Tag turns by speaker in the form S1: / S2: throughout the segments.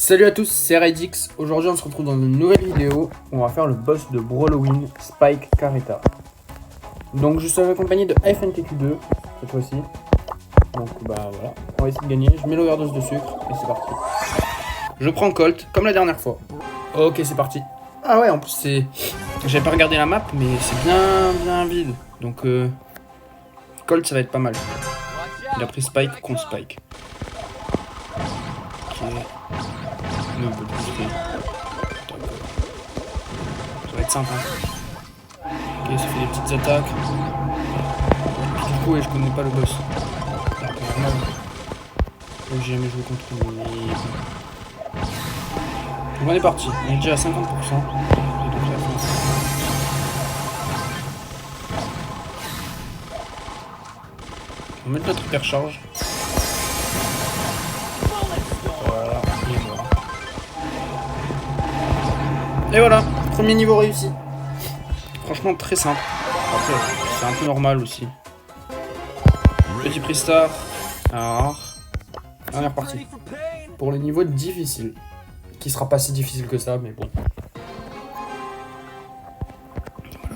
S1: Salut à tous, c'est Raidix. Aujourd'hui on se retrouve dans une nouvelle vidéo où on va faire le boss de Brawloween, Spike Caretta. Donc je suis accompagné de FNTQ2 cette fois-ci. Donc bah voilà, on va essayer de gagner. Je mets l'overdose de sucre et c'est parti. Je prends Colt comme la dernière fois. Ok, c'est parti. Ah ouais, en plus c'est... J'avais pas regardé la map mais c'est bien vide. Donc Colt ça va être pas mal. Il a pris Spike contre Spike. Ok. Ça va être simple hein. Ok, ça fait des petites attaques. Du coup ouais, je connais pas le boss. C'est normal. J'ai jamais joué contre lui. Donc on est parti, on est déjà à 50%. On va mettre notre hypercharge. Voilà, et voilà. Et voilà, premier niveau réussi. Franchement très simple. Après, c'est un peu normal aussi. Petit prix star. Alors, on est reparti. Pour le niveau difficile. Qui sera pas si difficile que ça, mais bon.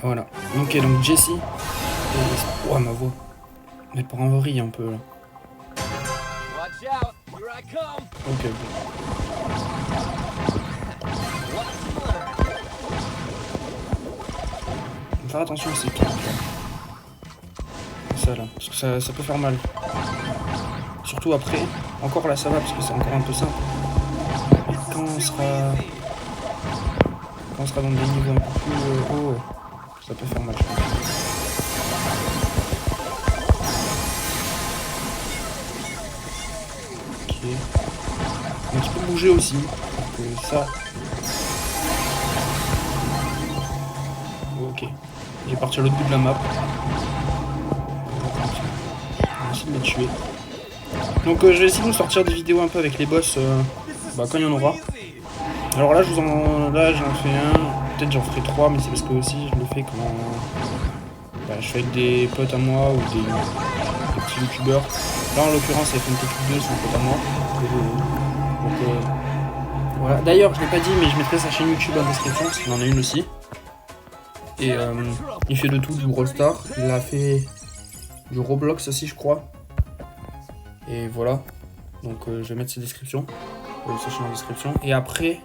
S1: Voilà. Ok, donc Jessie. Oh, ma voix. Mais pour un vrille un peu là. Ok, bon. Faire attention à ces trucs. Ça là, parce que ça peut faire mal. Surtout après. Encore là ça va parce que c'est encore un peu simple. Et quand on sera dans des niveaux un peu plus hauts, ça peut faire mal je pense. Ok. Un petit peu bouger aussi. Donc ça. Ok. J'ai parti à l'autre bout de la map. On va essayer de les tuer. Donc je vais essayer de vous sortir des vidéos un peu avec les boss quand il y en aura. Alors là j'en fais un, peut-être j'en ferai 3 mais c'est parce que aussi je le fais quand je fais avec des potes à moi ou des petits youtubeurs. Là en l'occurrence c'est FNTQ2, c'est un pote à moi. Donc voilà. D'ailleurs je l'ai pas dit mais je mettrai sa chaîne YouTube en description parce qu'il en a une aussi. Et il fait de tout, du Brawl Stars, il a fait du Roblox aussi je crois. Et voilà, donc je vais mettre sa description, sa chaîne en description. Et après,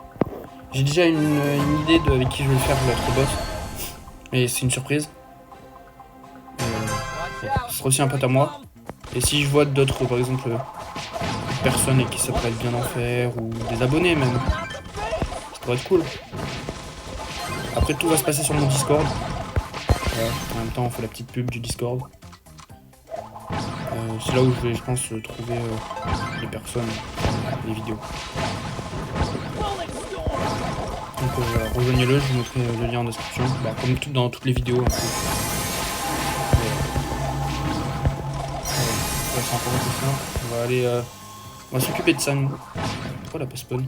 S1: j'ai déjà une idée de avec qui je vais faire l'autre boss. Mais c'est une surprise. Ce sera aussi un pote à moi. Et si je vois d'autres, par exemple, personnes qui ça pourrait être bien en faire, ou des abonnés même, ça pourrait être cool. Après tout va se passer sur mon Discord. Voilà. En même temps on fait la petite pub du Discord. C'est là où je vais, je pense, trouver les personnes, les vidéos. Donc voilà, rejoignez-le, je vous mettrai le lien en description, comme dans toutes les vidéos. Un peu. C'est encore un peu simple. On va aller, on va s'occuper de ça nous. Pourquoi la pas spawn?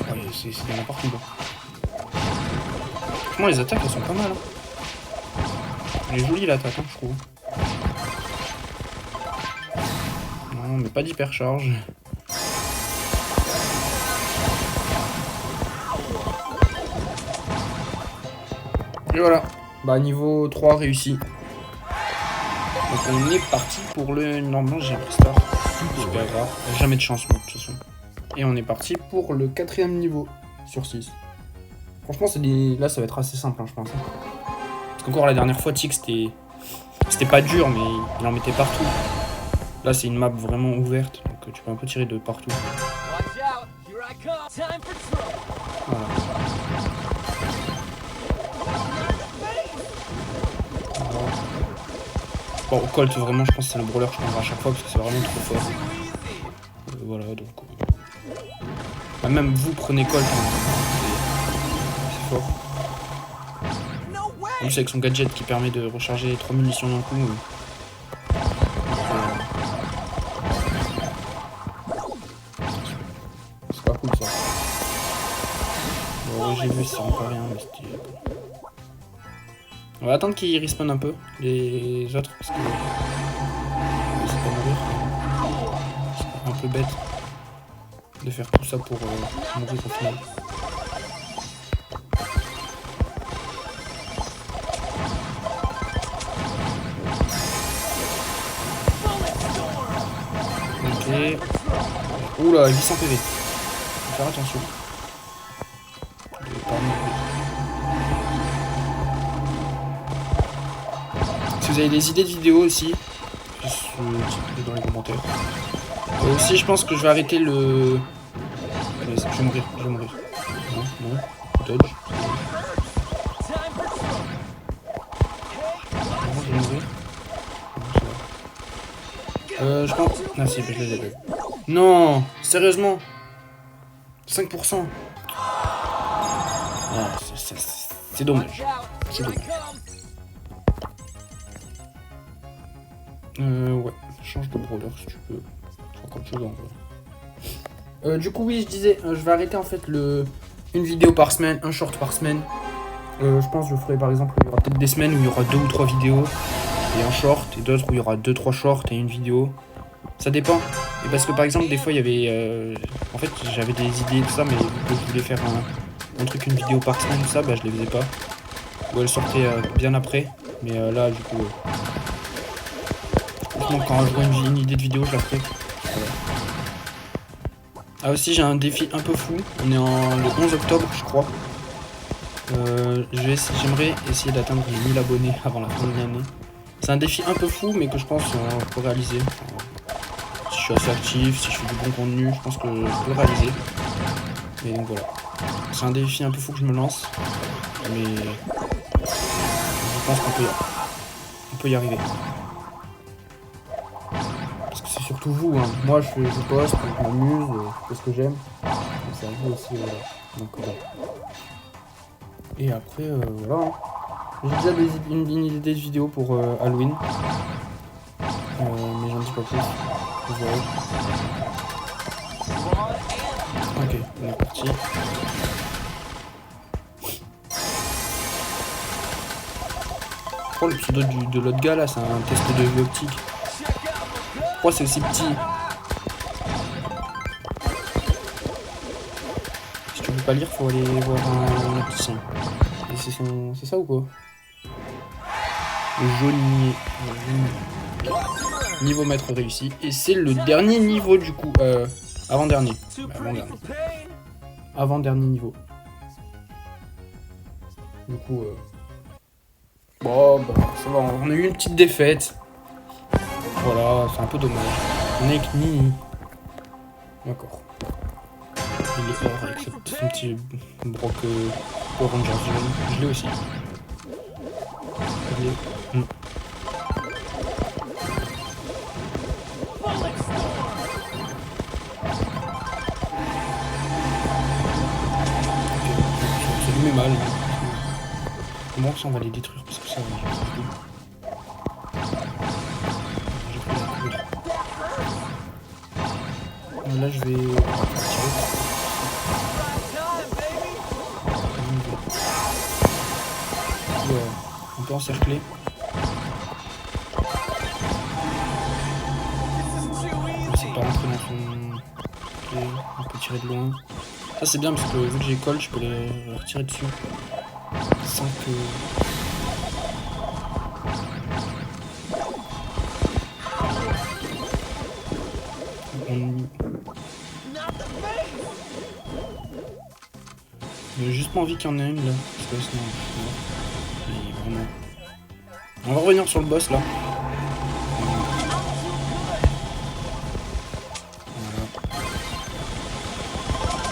S1: Ouais, c'est bien n'importe où. Franchement les attaques elles sont pas mal hein. Elle est jolie l'attaque hein, je trouve. Non mais pas d'hypercharge. Et voilà. Niveau 3 réussi. Donc on est parti pour le... Normalement j'ai un prix star. Super grave. Jamais de chance moi de toute façon. Et on est parti pour le 4ème niveau sur 6. Franchement là ça va être assez simple hein, je pense. Parce qu'encore la dernière fois Tix c'était pas dur mais il en mettait partout. Là c'est une map vraiment ouverte donc tu peux un peu tirer de partout. Voilà. Bon Colt vraiment je pense que c'est le brawler que je prendrai à chaque fois parce que c'est vraiment trop fort. Voilà donc... même vous prenez Colt hein. C'est fort. En plus avec son gadget qui permet de recharger 3 munitions d'un coup. C'est pas cool ça. Bon, j'ai vu c'est encore rien mais c'était... On va attendre qu'ils respawn un peu les autres parce que... peu bête de faire tout ça pour mourir au final. Ok. Oula, 800 PV. Faut faire attention. Si vous avez des idées de vidéos aussi, juste dans les commentaires. Aussi, je pense que je vais arrêter le... Allez, je vais mourir, je vais mourir. Non, non, dodge. Non, je vais mourir. Je pense... Ah si, je les ai. Non, sérieusement 5%. Ah, c'est dommage. C'est dommage. Ouais, change de brawler si tu peux. Je crois chose en vrai. Du coup, oui, je disais, je vais arrêter en fait une vidéo par semaine, un short par semaine. Je pense que je ferai par exemple, il y aura peut-être des semaines où il y aura 2 ou 3 vidéos et un short, et d'autres où il y aura 2-3 shorts et une vidéo. Ça dépend. Et parce que par exemple, des fois, il y avait. En fait, j'avais des idées, tout ça, mais vu que je voulais faire un truc, une vidéo par semaine, tout ça, bah je les faisais pas. Ou elles sortaient bien après. Mais là, du coup. Franchement, quand je vois une idée de vidéo, je la ferai. Voilà. Ah, aussi, j'ai un défi un peu fou. On est le 11 octobre, je crois. J'aimerais essayer d'atteindre les 1000 abonnés avant la fin de l'année. C'est un défi un peu fou, mais que je pense qu'on peut réaliser. Si je suis assez actif, si je fais du bon contenu, je pense que je peux le réaliser. Mais donc voilà. C'est un défi un peu fou que je me lance. Mais je pense qu'on peut y arriver. Parce que c'est surtout vous. Hein. Moi, je poste, je m'amuse, je fais ce que j'aime. C'est à vous aussi. Voilà. Donc voilà. Et après, voilà. Hein. J'ai déjà une idée de vidéo pour Halloween. Mais j'en dis pas plus. Vous verrez. Ok, on est parti. Oh, le pseudo de l'autre gars là, c'est un test de vue optique. Pourquoi c'est aussi petit? Si tu veux pas lire, faut aller voir un opticien. C'est ça ou quoi? Le jaune niveau maître réussi. Et c'est le dernier niveau du coup. Avant-dernier. Avant-dernier niveau. Du coup, bon, bah, ça va. On a eu une petite défaite. Voilà, c'est un peu dommage. On est avec Nini. D'accord. Il est fort avec son petit broc Ranger jaune. Je l'ai aussi. Ça lui met mal. Comment ça on va les détruire parce que ça j'ai pris la couleur. Là je vais tirer. On peut encercler. C'est pas rentrer dans son. Ok, on peut tirer de loin. Ça c'est bien parce que vu que j'ai colle, je peux les retirer dessus. Sans que. J'ai juste pas envie qu'il y en ait une là. Parce que sinon. Vraiment. On va revenir sur le boss là. Voilà.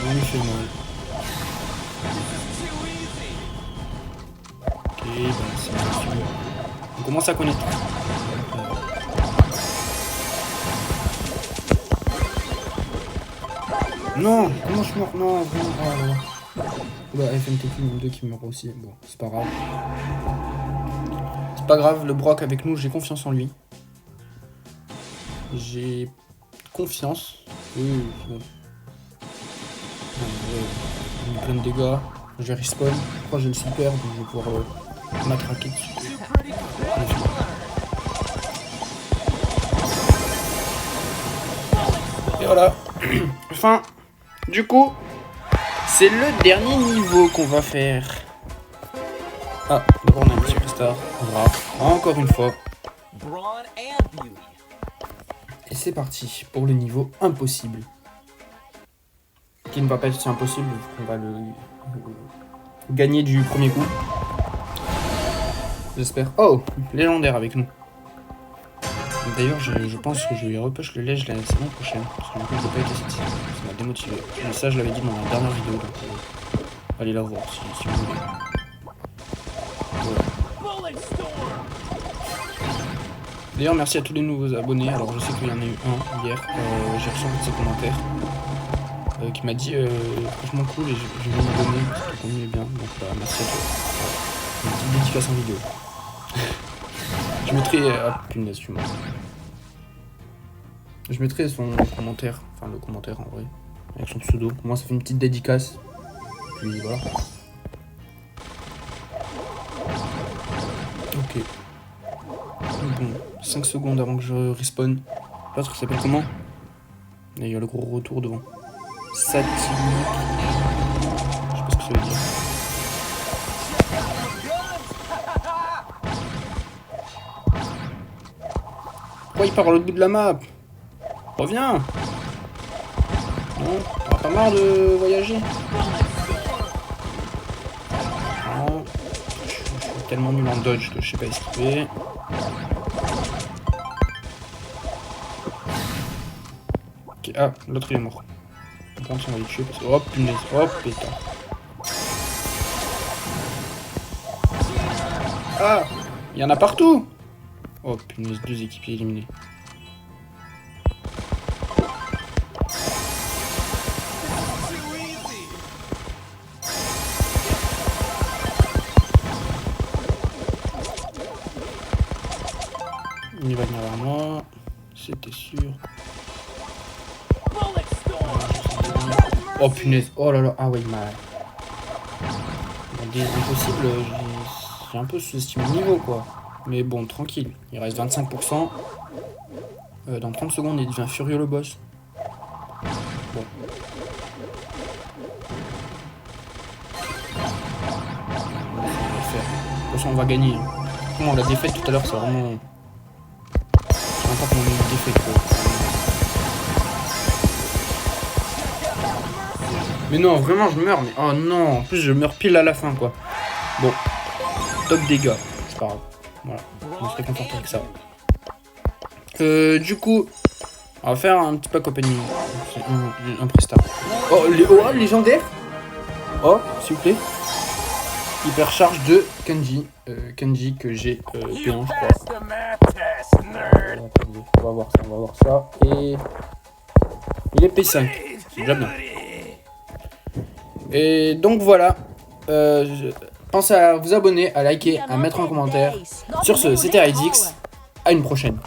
S1: On lui fait mal. Ok, ben c'est bien. On commence à connaître. Non, comment je meurs? Non, vraiment. Oh là là. Oula, FMTQ même 2 qui meurt aussi. Bon, c'est pas grave. C'est pas grave, le Brock avec nous, j'ai confiance en lui. J'ai confiance. Oui, bon. Il y a plein de dégâts. Je vais respawn. Je crois que j'ai le super, donc je vais pouvoir m'attraquer dessus. Et voilà. Enfin, du coup, c'est le dernier niveau qu'on va faire. Ah, d'abord on a un petit superstar. Encore une fois. Et c'est parti pour le niveau impossible. Qui ne va pas être si impossible, on va le gagner du premier coup. J'espère. Oh, légendaire avec nous. D'ailleurs, je pense que je lui repush le lège la saison prochaine. Parce que du coup, je n'ai pas été cette saison. Ça m'a démotivé. Mais ça, je l'avais dit dans la dernière vidéo. Donc, allez la voir si vous voulez. Voilà. D'ailleurs, merci à tous les nouveaux abonnés. Alors, je sais qu'il y en a eu un hier. J'ai reçu un de ses commentaires. Qui m'a dit franchement cool et je vais m'abonner parce que le contenu est bien. Donc, merci à toi. Une petite dédicace en vidéo. Je mettrai. Ah, punaise, tu m'as. Je mettrai son commentaire, enfin le commentaire en vrai, avec son pseudo. Moi, ça fait une petite dédicace. Puis voilà. Ok. Bon, 5 secondes avant que je respawn. L'autre, il s'appelle comment? Et il y a le gros retour devant. Satinic. Je sais pas ce que ça veut dire. Pourquoi il part à l'autre bout de la map? Reviens! Non, t'auras pas marre de voyager? Non. Je suis tellement nul en dodge que je sais pas esquiver. Ok, ah, l'autre il est mort. Par contre, on va le tuer parce que. Hop, punaise, hop, pétard. Ah! Il y en a partout! Oh, punaise, 2 équipiers éliminés. Il va venir vers moi, c'était sûr. Oh punaise, oh là là, ah ouais, il m'a... Des impossibles, j'ai un peu sous-estimé le niveau quoi. Mais bon, tranquille, il reste 25%. Dans 30 secondes, il devient furieux le boss. Bon. De toute façon, on va gagner. Comment la défaite tout à l'heure, c'est vraiment... Je sais pas comment on a eu une défaite quoi. Mais non, vraiment, je meurs. Mais oh non, en plus, je meurs pile à la fin, quoi. Bon, top dégâts. C'est pas grave. Voilà, on se réconforte avec ça. Du coup, on va faire un petit pack opening. C'est un prestar. Oh, légendaire. Oh, s'il vous plaît. Hypercharge de Kenji. Kenji que j'ai P1, je crois. On va voir ça, on va voir ça. Et il est P5. C'est déjà bien. Et donc voilà, pensez à vous abonner, à liker, à mettre un commentaire. Sur ce, c'était RideX, à une prochaine.